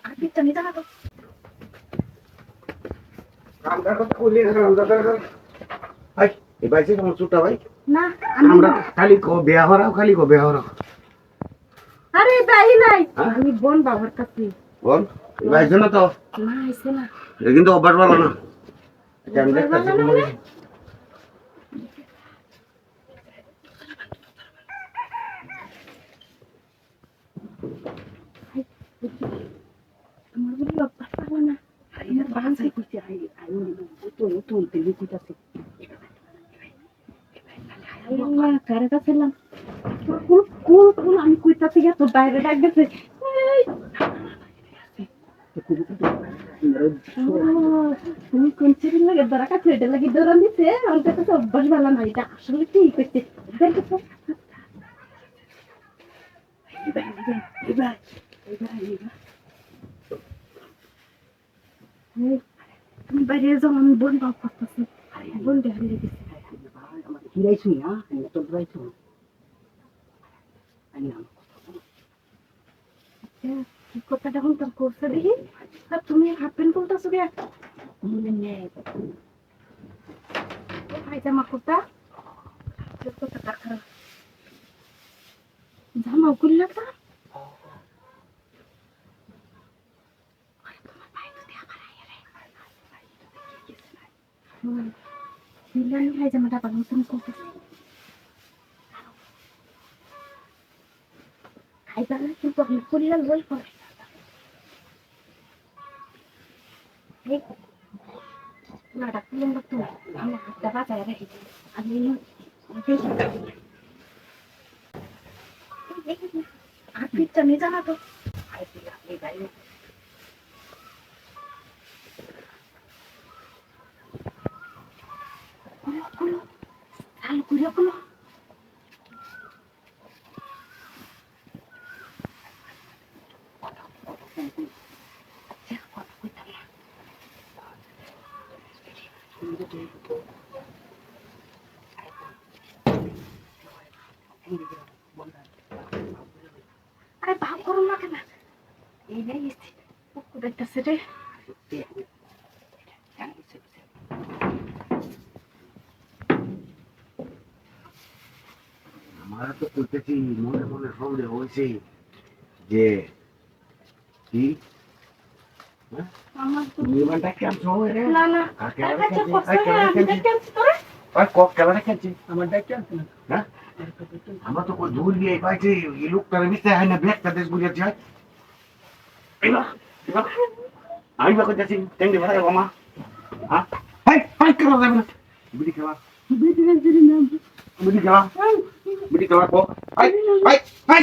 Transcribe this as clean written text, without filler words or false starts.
আরবিটা নিতে না তো কামটা কথা বলি ভাই এই ভাই আমার ছোটা ভাই না আমি আমরা খালি কো বিয়া হরাও খালি কো বিয়া হরাও আরে ভাই নাই হ্যাঁ? আমি বোন বাবার কাছে বল এই ভাই জানো তো না আইছে না এটা কিন্তু অভ্যাস ভালো না আচ্ছা আমি অভ্যাস দেখতেছি ভালো না তোমার মানে? আমার বলি অভ্যাস ভালো না আমার বাসায় কইছে আই তো দিলি কইতাছে আল্লাহ কারে কাছেলাম কোন কোন কোন আমি কইতাছি তো বাইরে ডাক গেছে তুমি কোন সিরিল লাগে ধরা কাছে এটা লাগি ধরা দিতে আমার কাছে তো অভ্যাস ভালো না এটা আসলে ঠিক হচ্ছে তুমি বাইরে যাও আমি বোন বাপ করতেছি বোন দেখা গেছে হিরাইছুই না তো রাইছো আনি না কি কথাটা এখন তোর করছে দেখি আর তুমি হাফ প্যান্ট বলতেছো কে মনে নেই পায়জামা কুর্তা কথা কার খারাপ জামা গুল্লা তা মিলানি পায়জামাটা বানাও তুমি করতেছি খাইবা না কিন্তু আমি পরিবার বই করে না ডাক্তার তো আমি হাতটা বাঁচায় রাখি আমি আর পিঠটা নিয়ে জানা তো চালু করে কোনো আরে ভাব করো না কেন এই নেই দেখতেছে রে আমার তো করতেছি মনে মনে সন্দেহ হয়েছে যে কি আমার তো নির্মাণটা কেমন হয় রে না না কাকে আরে আবার কাছে খেলছে? কষ্ট হয় আমি দেখতে তোরে ওই কক কেমন খেলছে আমার ডাক্তার আছে না হ্যাঁ আমরা তো কই ধুল দিয়ে পাইছি এই লোকটার মিশে হয় না ব্যাগটা দেশ বুঝেছে এইবা এইবা আমি বা কইতাছি টেঙ্গি ভাড়া বাবা হ্যাঁ হাই হাই খেলা যাবে না বিড়ি খেলা বেটি বেটি না বিড়ি খেলা বিড়ি খেলা কো হাই হাই হাই